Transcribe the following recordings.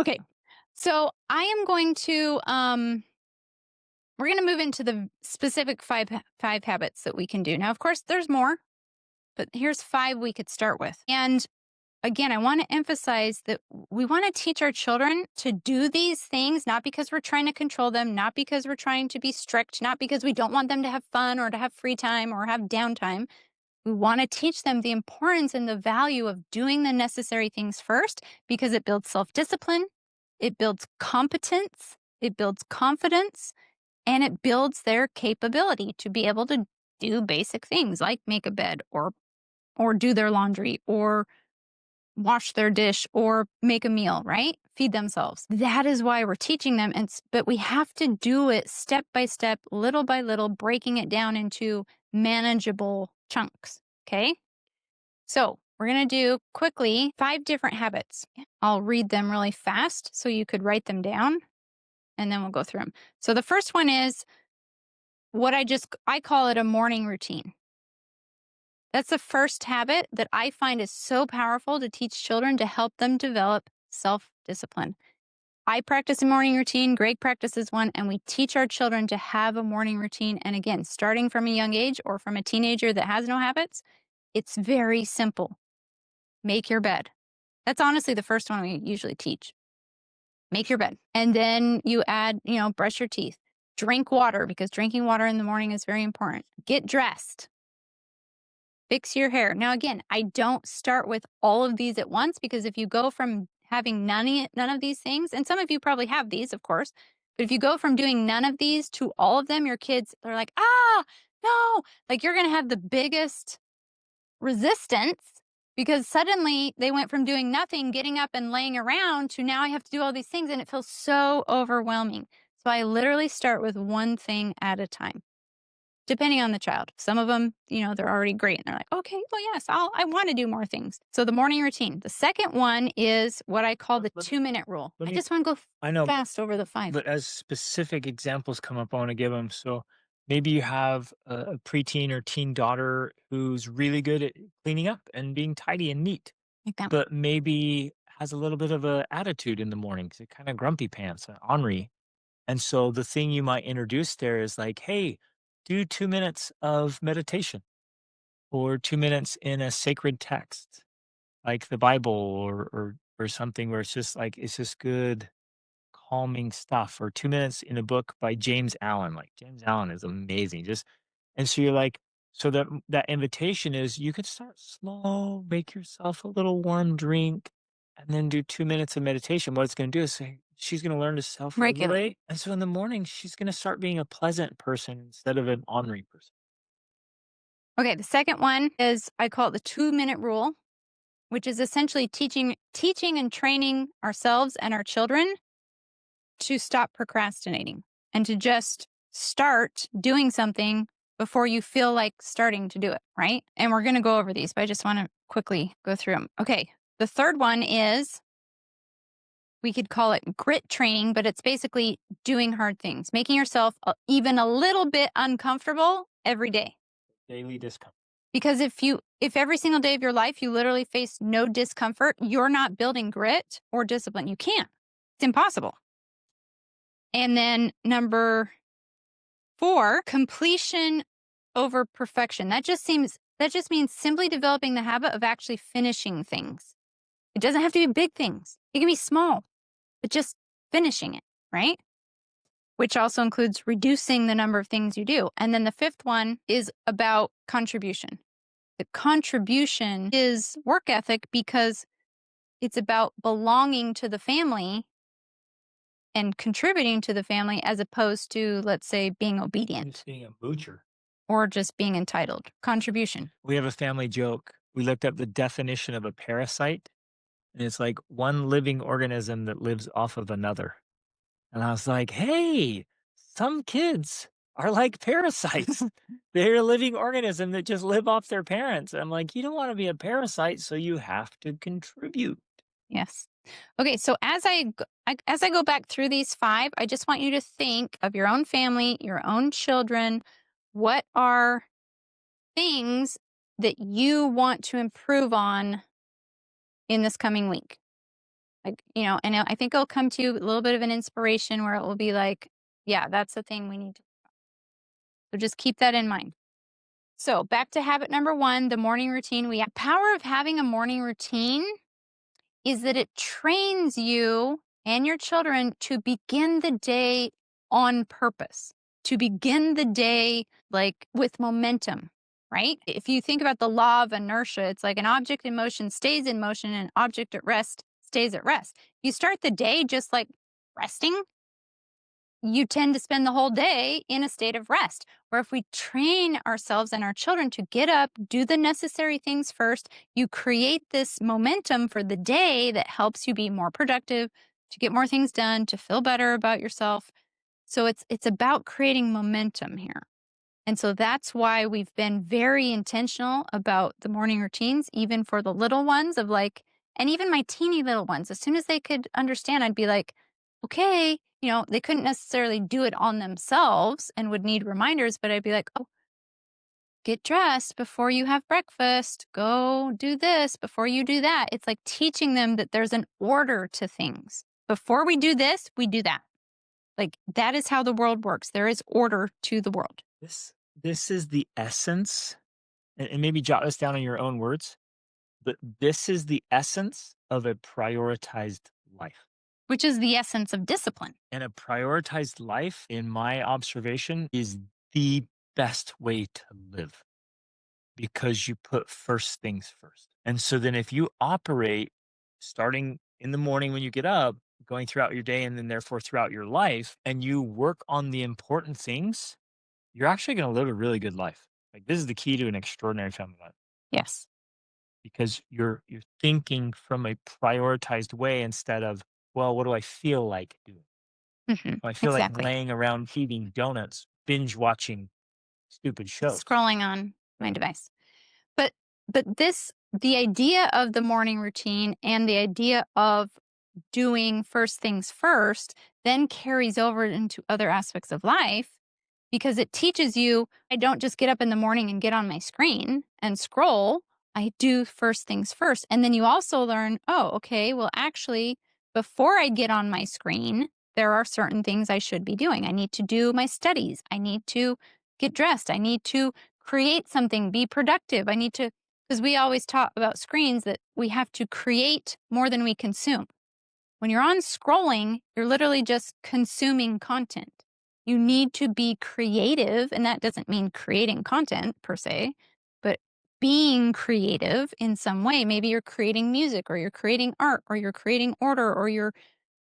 Okay. So I am going to we're going to move into the specific five habits that we can do. Now, of course, there's more, but here's five we could start with. And again, I want to emphasize that we want to teach our children to do these things not because we're trying to control them, not because we're trying to be strict, not because we don't want them to have fun or to have free time or have downtime. We want to teach them the importance and the value of doing the necessary things first because it builds self discipline, it builds competence, it builds confidence, and it builds their capability to be able to do basic things like make a bed or do their laundry or wash their dish or make a meal, right? Feed themselves. That is why we're teaching them but we have to do it step by step, little by little, breaking it down into manageable chunks, okay? So, we're going to do quickly five different habits. I'll read them really fast so you could write them down and then we'll go through them. So, the first one is I call it a morning routine. That's the first habit that I find is so powerful to teach children to help them develop self discipline. I practice a morning routine, Greg practices one, and we teach our children to have a morning routine. And again, starting from a young age or from a teenager that has no habits, it's very simple. Make your bed. That's honestly the first one we usually teach. Make your bed. And then you add, brush your teeth, drink water because drinking water in the morning is very important. Get dressed. Fix your hair. Now, again, I don't start with all of these at once because if you go from having none of these things, and some of you probably have these, of course, but if you go from doing none of these to all of them, your kids are like, no, like you're going to have the biggest resistance because suddenly they went from doing nothing, getting up and laying around to now I have to do all these things and it feels so overwhelming. So I literally start with one thing at a time depending on the child. Some of them, they're already great and they're like, okay, well, yes, I want to do more things. So the morning routine. The second one is what I call the Let 2-minute rule. let I me just want to go I know, fast over the five. but as specific examples come up, I wanna give them. So, maybe you have a preteen or teen daughter who's really good at cleaning up and being tidy and neat, Like that one. but maybe has a little bit of a attitude in the mornings, kinda grumpy pants, ornery. And so the thing you might introduce there is like, "Hey, do 2 minutes of meditation or 2 minutes in a sacred text, like the Bible or something where it's just good calming stuff, or 2 minutes in a book by James Allen. Like, James Allen is amazing, just and so you're like so that invitation is you could start slow, make yourself a little warm drink, and then do 2 minutes of meditation. What it's gonna do is say she's gonna learn to Regulate. self-regulate, and so in the morning, she's gonna start being a pleasant person instead of an ornery person. Okay. The second one is I call it the 2-minute rule, which is essentially teaching and training ourselves and our children to stop procrastinating and to just start doing something before you feel like starting to do it, right? And we're going to go over these, but I just want to quickly go through them. Okay. The third one is we could call it grit training, but it's basically doing hard things, making yourself even a little bit uncomfortable every day. Daily discomfort. Because if every single day of your life you literally face no discomfort, you're not building grit or discipline. You can't. It's impossible. And then number 4, completion over perfection. That just means simply developing the habit of actually finishing things. It doesn't have to be big things. It can be small, but just finishing it, right? Which also includes reducing the number of things you do. And then the fifth one is about contribution. The contribution is work ethic because it's about belonging to the family and contributing to the family as opposed to, let's say, being Just obedient being a moocher. or just being entitled. Contribution. We have a family joke. We looked up the definition of a parasite, and it's like one living organism that lives off of another. And I was like, "Hey, some kids are like parasites. They're a living organism that just live off their parents." I'm like, "You don't wanna be a parasite, so you have to contribute." Yes. Okay, so as I go back through these 5, I just want you to think of your own family, your own children. What are things that you want to improve on in this coming week? Like, and I think it'll come to you a little bit of an inspiration where it will be like, yeah, that's the thing we need to. So just keep that in mind. So back to habit number one, the morning routine. Power of having a morning routine is that it trains you and your children to begin the day on purpose, to begin the day like with momentum, right? If you think about the law of inertia, it's like an object in motion stays in motion and an object at rest stays at rest. You start the day just like resting, you tend to spend the whole day in a state of rest. Where if we train ourselves and our children to get up, do the necessary things first, you create this momentum for the day that helps you be more productive, to get more things done, to feel better about yourself. So it's about creating momentum here. And so that's why we've been very intentional about the morning routines, even for the little ones of like, and even my teeny little ones. As soon as they could understand, I'd be like, okay, they couldn't necessarily do it on themselves and would need reminders, but I'd be like, oh, get dressed before you have breakfast. Go do this before you do that. It's like teaching them that there's an order to things. Before we do this, we do that. Like that is how the world works. There is order to the world, This is the essence, and maybe jot this down in your own words, but this is the essence of a prioritized life. which is the essence of discipline. And a prioritized life, in my observation, is the best way to live because you put first things first. And so then if you operate starting in the morning when you get up, going throughout your day, and then therefore throughout your life, and you work on the important things, you're actually going to live a really good life. Like this is the key to an extraordinary family life Yes. because you're thinking from a prioritized way instead of, well, what do I feel like doing? I feel like Exactly. laying around eating donuts, binge watching stupid shows. Scrolling on my Yeah. device. But the idea of the morning routine and the idea of doing first things first then carries over into other aspects of life because it teaches you I don't just get up in the morning and get on my screen and scroll. I do first things first. And then you also learn, oh, okay, well, actually, before I get on my screen, there are certain things I should be doing. I need to do my studies. I need to get dressed. I need to create something, be productive. I need to, because we always talk about screens that we have to create more than we consume. When you're on scrolling, you're literally just consuming content. You need to be creative, and that doesn't mean creating content per se, but being creative in some way. Maybe you're creating music, or you're creating art, or you're creating order, or you're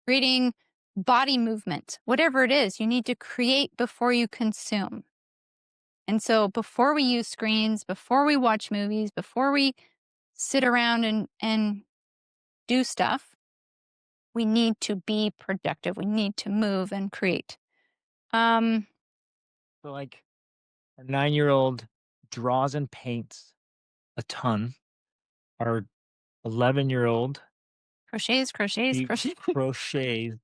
creating body movement. Whatever it is, you need to create before you consume. And so before we use screens, before we watch movies, before we sit around and do stuff, we need to be productive. We need to move and create. Um, So like our 9-year-old draws and paints a ton. Our 11-year-old, crochets, crochets, she crochets. crochets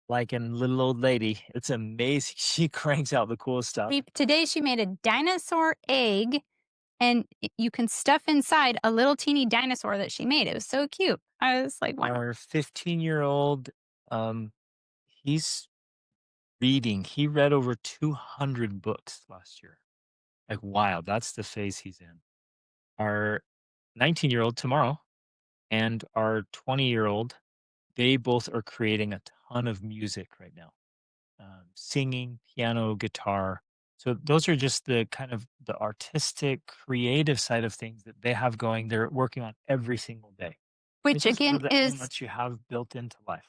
like a little old lady. It's amazing. She cranks out the coolest stuff. Today she made a dinosaur egg, and you can stuff inside a little teeny dinosaur that she made. It was so cute. I was like, wow. Our 15-year-old, um, he's reading. He read over 200 books last year. Like wild. That's the phase he's in. Our 19-year-old tomorrow and our 20-year-old, they both are creating a ton of music right now, singing, piano, guitar. So those are just the kind of the artistic, creative side of things that they have going. They're working on every single day. I Which just again love that how much you have built into life.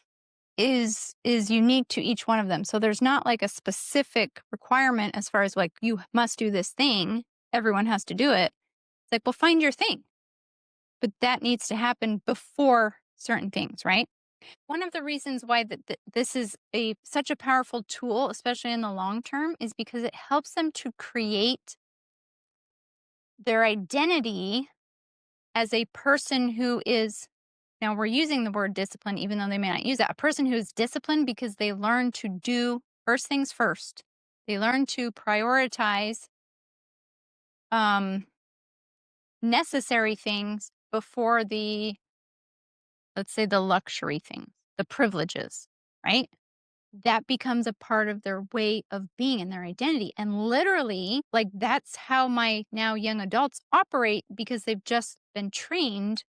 is unique to each one of them. So there's not like a specific requirement as far as like you must do this thing. Everyone has to do it. It's like, well, find your thing. But that needs to happen before certain things, right? One of the reasons why this is a such a powerful tool, especially in the long term, is because it helps them to create their identity as a person who is now we're using the word discipline, even though they may not use that. A person who is disciplined because they learn to do first things first. They learn to prioritize um, necessary things before the let's say the luxury things, the privileges, right? That becomes a part of their way of being and their identity. And literally, like that's how my now young adults operate because they've just been trained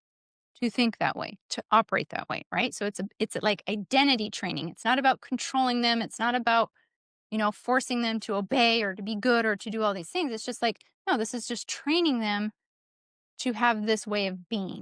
to think that way, to operate that way, right? So it's like identity training. It's not about controlling them. It's not about, forcing them to obey or to be good or to do all these things. It's just like, no, this is just training them to have this way of being.